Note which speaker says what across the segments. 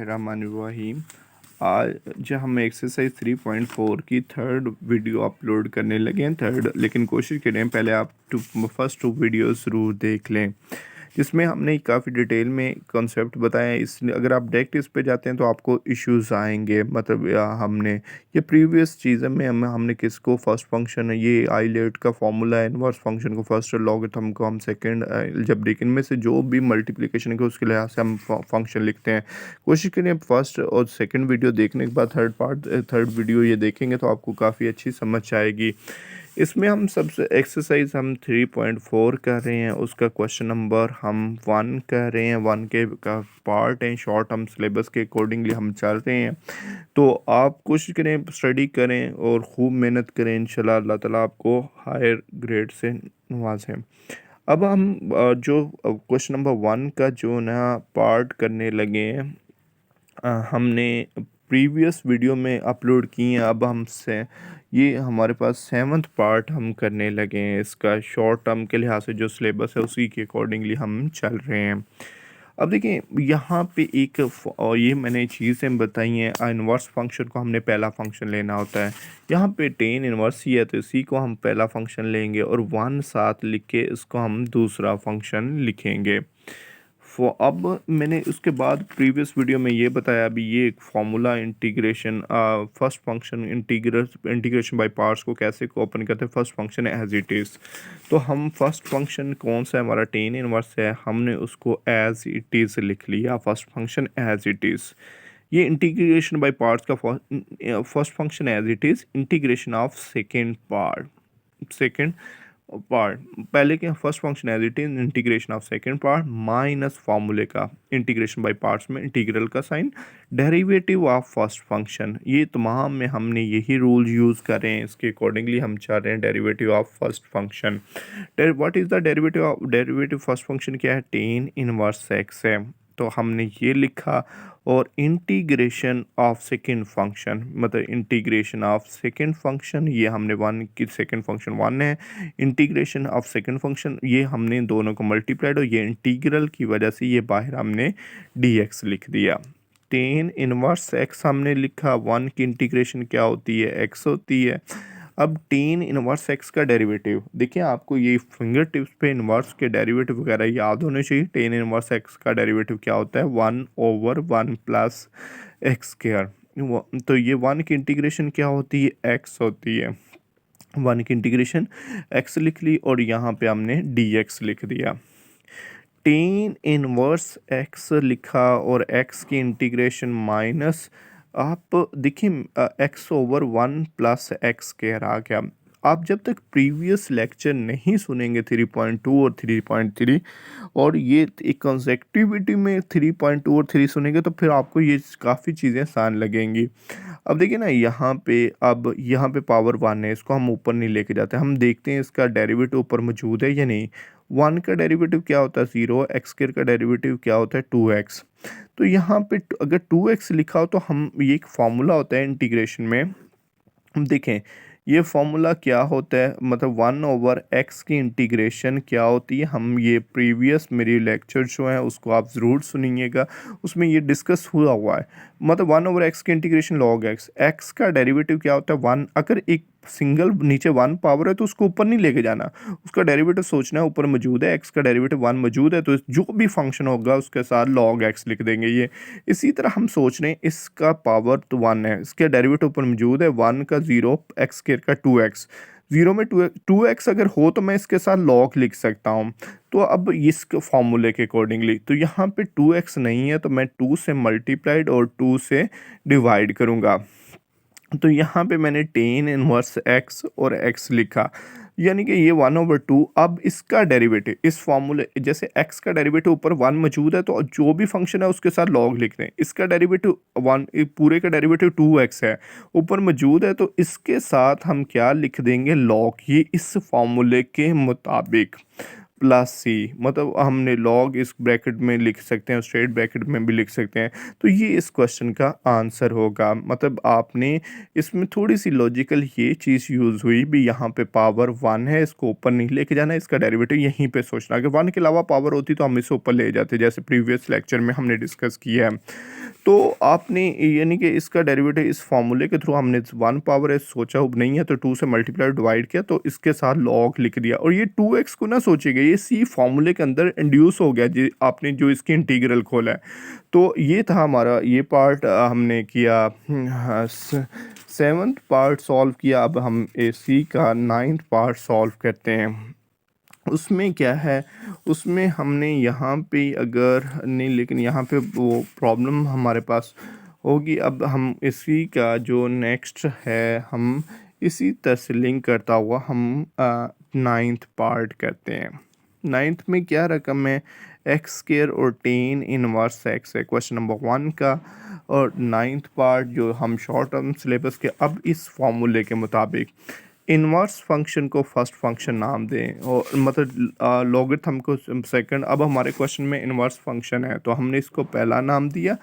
Speaker 1: रहमानिर्रहीम। आज हम एक्सरसाइज 3.4 की थर्ड वीडियो अपलोड करने लगे हैं। लेकिन कोशिश करें पहले आप फर्स्ट टू वीडियो ज़रूर देख लें, जिसमें हमने काफ़ी डिटेल में कॉन्सेप्ट बताया। इस अगर आप डायरेक्ट इस पे जाते हैं तो आपको इश्यूज आएंगे। मतलब हमने ये प्रीवियस चीज़ें में हमने किसको फर्स्ट फंक्शन है, ये आइलेट का फॉर्मूला है, इनवर्स फंक्शन को फर्स्ट, लॉगरिथम को हम सेकंड, अलजेब्रिक, इनमें से जो भी मल्टीप्लिकेशन के उसके लिहाज से हम फंक्शन लिखते हैं। कोशिश करिए फर्स्ट और सेकंड वीडियो देखने के बाद थर्ड वीडियो ये देखेंगे तो आपको काफ़ी अच्छी समझ आएगी। इसमें हम सबसे एक्सरसाइज हम 3.4 कर रहे हैं, उसका क्वेश्चन नंबर हम 1 कर रहे हैं। 1 के का पार्ट है शॉर्ट, हम सिलेबस के अकॉर्डिंगली हम चल रहे हैं। तो आप कोशिश करें, स्टडी करें और खूब मेहनत करें। इंशाल्लाह अल्लाह ताला आपको हायर ग्रेड से नवाजें। अब हम जो क्वेश्चन नंबर 1 का जो नया पार्ट करने लगे हैं, हमने प्रीवियस वीडियो में अपलोड की हैं। अब हमसे ये हमारे पास 7th पार्ट हम करने लगे हैं। इसका शॉर्ट टर्म के लिहाज से जो सिलेबस है उसी के अकॉर्डिंगली हम चल रहे हैं। अब देखिए यहाँ पे और ये मैंने चीज़ें बताई हैं। इन्वर्स फंक्शन को हमने पहला फंक्शन लेना होता है। यहाँ पे टेन इन्वर्स ही है तो इसी को हम पहला फंक्शन लेंगे और 1 साथ लिख के इसको हम दूसरा फंक्शन लिखेंगे। अब मैंने उसके बाद प्रीवियस वीडियो में ये बताया, अभी ये एक formula integration, first function integration by parts को कैसे ओपन करते हैं। फर्स्ट फंक्शन है एज इट इज़। तो हम फर्स्ट फंक्शन कौन सा है, हमारा टेन इनवर्स है, हमने उसको एज इट इज़ लिख लिया। First function as it is. ये इंटीग्रेशन बाय पार्ट्स का first function as it is, integration of second part पहले के first function as it is, integration of second part minus फार्मूले का इंटीग्रेशन बाय पार्ट्स में integral का sign, derivative of first function. ये तमाम में हमने यही रूल यूज़ कर रहे हैं, इसके अकॉर्डिंगली हम चाह रहे हैं derivative of first function. What is the derivative first function क्या है, टेन इनवर्स एक्स है। तो हमने ये लिखा। और इंटीग्रेशन ऑफ सेकेंड फंक्शन, मतलब इंटीग्रेशन ऑफ सेकेंड फंक्शन, ये हमने 1 की सेकेंड फंक्शन 1 है। इंटीग्रेशन ऑफ सेकेंड फंक्शन, ये हमने दोनों को मल्टीप्लाइड और ये इंटीग्रल की वजह से ये बाहर हमने dx लिख दिया। टेन इनवर्स एक्स हमने लिखा। 1 की इंटीग्रेशन क्या होती है, x होती है। अब टेन इनवर्स एक्स का डेरिवेटिव देखिए, आपको ये फिंगर टिप्स पे इनवर्स के डेरिवेटिव वगैरह याद होने चाहिए। टेन इनवर्स एक्स का डेरिवेटिव क्या होता है, 1/1 प्लस एक्स स्क्वायर। तो ये 1 की इंटीग्रेशन क्या होती है, x होती है। 1 की इंटीग्रेशन x लिख ली और यहाँ पे हमने dx लिख दिया। टेन इनवर्स x लिखा और x की इंटीग्रेशन माइनस, आप देखिए x/1 प्लस एक्स स्क्वायर आ गया। आप जब तक प्रीवियस लेक्चर नहीं सुनेंगे 3.2 और 3.3 और ये एक कंसेक्टिविटी में 3.2 और 3 सुनेंगे तो फिर आपको ये काफ़ी चीज़ें आसान लगेंगी। अब देखिए ना, यहाँ पे पावर 1 है, इसको हम ऊपर नहीं लेके जाते, हम देखते हैं इसका डेरिवेटिव ऊपर मौजूद है या नहीं। 1 का डेरिवेटिव क्या होता है, 0। एक्स स्क्वायर का डेरिवेटिव क्या होता है, 2x। तो यहाँ पे अगर 2x लिखा हो तो हम, ये एक फॉर्मूला होता है इंटीग्रेशन में, हम देखें ये फॉर्मूला क्या होता है, मतलब 1/x की इंटीग्रेशन क्या होती है। हम ये प्रीवियस मेरी लेक्चर जो है उसको आप ज़रूर सुनिएगा, उसमें ये डिस्कस हुआ है। मतलब 1/x की इंटीग्रेशन लॉग एक्स, एक्स का डेरिवेटिव क्या होता है 1। अगर एक सिंगल नीचे 1 पावर है तो उसको ऊपर नहीं लेके जाना, उसका डेरिवेटिव सोचना है ऊपर मौजूद है, एक्स का डेरिवेटिव 1 मौजूद है तो जो भी फंक्शन होगा उसके साथ लॉग एक्स लिख देंगे। ये इसी तरह हम सोच रहे हैं, इसका पावर तो 1 है, इसके डेरिवेटिव ऊपर मौजूद है 1 का 0, एक्स स्क्वायर का 2x। 0 में 2x अगर हो तो मैं इसके साथ लॉग लिख सकता हूँ। तो अब इस फॉर्मूले के अकॉर्डिंगली तो यहाँ पे 2x नहीं है तो मैं 2 से मल्टीप्लाइड और 2 से डिवाइड करूँगा। तो यहाँ पे मैंने टेन इनवर्स x और x लिखा, यानी कि ये 1/2। अब इसका डेरिवेटिव इस फॉर्मूले, जैसे x का डेरिवेटिव ऊपर 1 मौजूद है तो जो भी फंक्शन है उसके साथ लॉग लिख दें। इसका डेरिवेटिव 1, पूरे का डेरिवेटिव 2x है, ऊपर मौजूद है तो इसके साथ हम क्या लिख देंगे, लॉग। ये इस फॉर्मूले के मुताबिक प्लस सी, मतलब हमने लॉग इस ब्रैकेट में लिख सकते हैं, स्ट्रेट ब्रैकेट में भी लिख सकते हैं। तो ये इस क्वेश्चन का आंसर होगा। मतलब आपने इसमें थोड़ी सी लॉजिकल ये चीज़ यूज़ हुई भी, यहाँ पे पावर 1 है, इसको ऊपर नहीं लेके जाना, इसका डेरिवेटिव यहीं पे सोचना। अगर 1 के अलावा पावर होती तो हम इसे ऊपर ले जाते, जैसे प्रीवियस लेक्चर में हमने डिस्कस किया है। तो आपने यानी कि इसका डेरिवेटिव इस फॉर्मूले के थ्रू हमने 1 पावर है सोचा नहीं है तो 2 से मल्टीप्लाई डिवाइड किया तो इसके साथ लॉग लिख दिया और ये 2x को ना सोचिएगा ये सी फॉर्मूले के अंदर इंड्यूस हो गया जी आपने जो इसकी इंटीग्रल खोला है। तो ये था हमारा ये पार्ट हमने किया। हाँ, 7th पार्ट सॉल्व किया। अब हम ए सी का 9th पार्ट सॉल्व करते हैं। उसमें क्या है, उसमें हमने यहाँ पे अगर नहीं लेकिन यहाँ पे वो प्रॉब्लम हमारे पास होगी। अब हम इसी का जो नेक्स्ट है हम इसी तरह से लिंक करता हुआ हम 9th पार्ट करते हैं। 9th में क्या रकम है, एक्स स्क्वायर और टेन इनवर्स एक्स है क्वेश्चन नंबर 1 का। और 9th पार्ट जो हम शॉर्ट टर्म सिलेबस के अब इस फॉर्मूले के मुताबिक इन्वर्स फंक्शन को फर्स्ट फंक्शन नाम दें और मतलब लॉगरिथम को सेकंड। अब हमारे क्वेश्चन में इन्वर्स फंक्शन है तो हमने इसको पहला नाम दिया।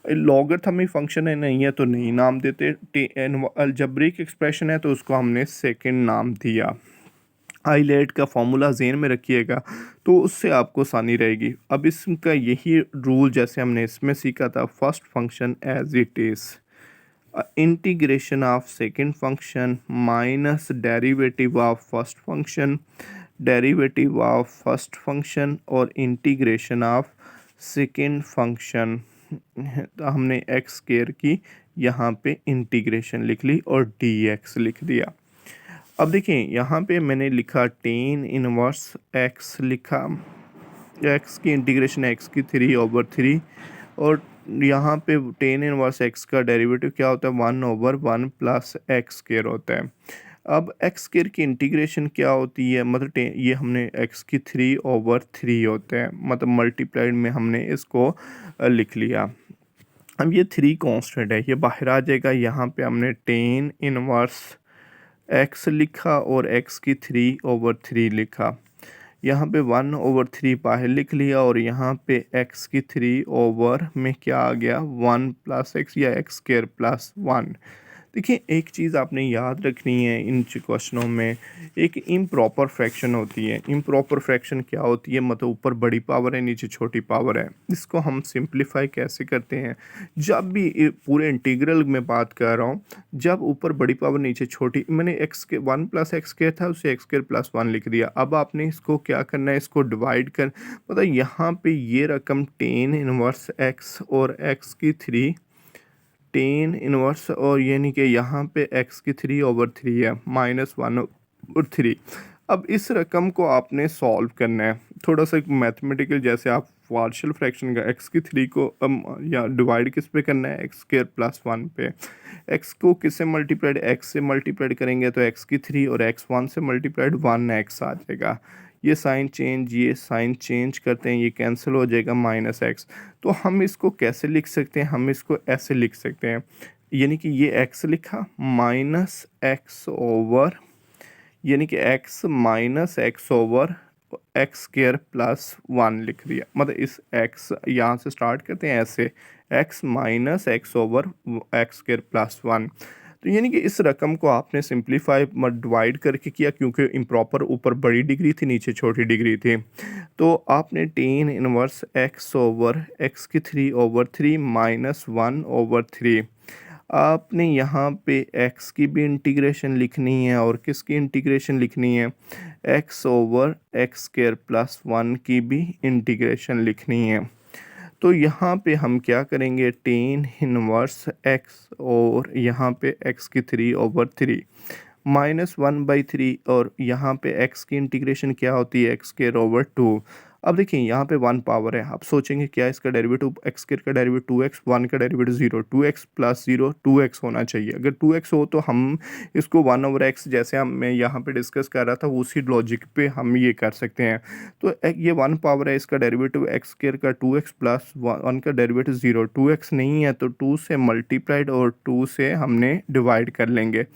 Speaker 1: लॉगरिथम ही फंक्शन है नहीं है तो नहीं नाम देते। अलजेब्रिक एक्सप्रेशन है तो उसको हमने सेकंड नाम दिया। हाईलाइट का फॉर्मूला ज़हन में रखिएगा तो उससे आपको आसानी रहेगी। अब इसका यही रूल जैसे हमने इसमें सीखा था, first function as it is, integration of second function minus derivative of first function, derivative of first function और इंटीग्रेशन ऑफ सेकंड फंक्शन। तो हमने एक्स स्क्वायर की यहाँ पे इंटीग्रेशन लिख ली और डी एक्स लिख दिया। अब देखिए यहाँ पे मैंने लिखा टेन इनवर्स एक्स लिखा, एक्स की इंटीग्रेशन एक्स की 3/3 और यहाँ पे टेन इनवर्स एक्स का डेरिवेटिव क्या होता है 1/1 प्लस एक्स स्क्वायर होता है। अब एक्स स्क्वायर की इंटीग्रेशन क्या होती है, मतलब ये हमने एक्स की 3/3 होते हैं, मतलब मल्टीप्लाइड में हमने इसको लिख लिया। अब ये 3 कांस्टेंट है, ये बाहर आ जाएगा। यहाँ पे हमने टेन इनवर्स एक्स लिखा और एक्स की 3/3 लिखा। यहाँ पे 1/3 बाहर लिख लिया और यहाँ पे x की 3 में क्या आ गया 1 प्लस एक्स या एक्स स्क्वायर प्लस 1। देखिए एक चीज़ आपने याद रखनी है इन क्वेश्चनों में, एक इम्प्रॉपर फ्रैक्शन होती है। इम्प्रॉपर फ्रैक्शन क्या होती है, मतलब ऊपर बड़ी पावर है नीचे छोटी पावर है। इसको हम सिंप्लीफाई कैसे करते हैं, जब भी पूरे इंटीग्रल में बात कर रहा हूँ, जब ऊपर बड़ी पावर नीचे छोटी, मैंने एक्स के 1 प्लस एक्स स्क्वायर था उसे एक्स स्क्वायर प्लस 1 लिख दिया। अब आपने इसको क्या करना है, इसको डिवाइड कर, मतलब यहाँ पे ये रकम टेन इनवर्स एक्स और एक्स की 3 टेन इनवर्स और यानी कि यहाँ पे x की 3/3 है -1/3। अब इस रकम को आपने सॉल्व करना है थोड़ा सा मैथमेटिकल, जैसे आप पार्शियल फ्रैक्शन का x की 3 को या डिवाइड किस पे करना है एक्स स्क्वायर प्लस 1 पे। x को किससे मल्टीप्लाइड, x से मल्टीप्लाइड करेंगे तो x की 3 और x1 से मल्टीप्लाइड 1x आ जाएगा। ये साइन चेंज, ये साइन चेंज करते हैं, ये कैंसिल हो जाएगा -x। तो हम इसको कैसे लिख सकते हैं, हम इसको ऐसे लिख सकते हैं, यानी कि ये x लिखा -x/, यानी कि x -x/, x square plus 1 लिख दिया। मतलब इस x यहाँ से स्टार्ट करते हैं ऐसे, x -x/, x square plus 1। तो यानी कि इस रकम को आपने सिंप्लीफाई डिवाइड करके किया, क्योंकि इम्प्रॉपर ऊपर बड़ी डिग्री थी नीचे छोटी डिग्री थी। तो आपने टेन इनवर्स x/x की 3/3 -1/3। आपने यहाँ पे x की भी इंटीग्रेशन लिखनी है और किसकी इंटीग्रेशन लिखनी है, x/x स्क्वायर प्लस 1 की भी इंटीग्रेशन लिखनी है। तो यहाँ पे हम क्या करेंगे, टेन इनवर्स x और यहाँ पे x की 3/3 -1/3 और यहाँ पे x की इंटीग्रेशन क्या होती है x²/2। अब देखिए यहाँ पे 1 पावर है, आप सोचेंगे क्या इसका डेरिवेटिव, x² का डेरिवेटिव 2x, 1 का डेरिवेटिव 0, 2x प्लस 0 2x होना चाहिए। अगर 2x हो तो हम इसको 1/x जैसे मैं यहाँ पे डिस्कस कर रहा था उसी लॉजिक पे हम ये कर सकते हैं। तो ये 1 पावर है, इसका डेरिवेटिव x² का 2x प्लस 1 का डेरिवेटिव 0, 2x नहीं है तो 2 से मल्टीप्लाइड और 2 से हमने डिवाइड कर लेंगे।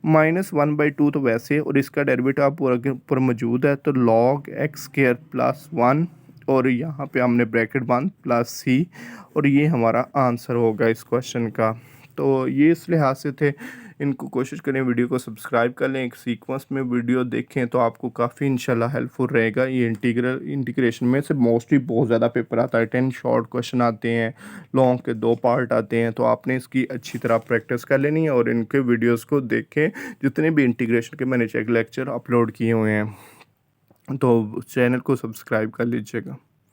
Speaker 1: -1/2 तो वैसे, और इसका डेरिवेटिव आप ऊपर मौजूद है तो log x² प्लस 1 और यहाँ पे हमने ब्रैकेट बंद प्लस c, और ये हमारा आंसर होगा इस क्वेश्चन का। तो ये इस लिहाज से थे इनको कोशिश करें वीडियो को सब्सक्राइब कर लें, एक सीक्वेंस में वीडियो देखें तो आपको काफ़ी इंशाल्लाह हेल्पफुल रहेगा। ये इंटीग्रेशन में से मोस्टली बहुत ज़्यादा पेपर आता है, 10 शॉर्ट क्वेश्चन आते हैं, लॉन्ग के 2 पार्ट आते हैं, तो आपने इसकी अच्छी तरह प्रैक्टिस कर लेनी है और इनके वीडियोज़ को देखें, जितने भी इंटीग्रेशन के मैंने चेक लेक्चर अपलोड किए हुए हैं। तो चैनल को सब्सक्राइब कर लीजिएगा।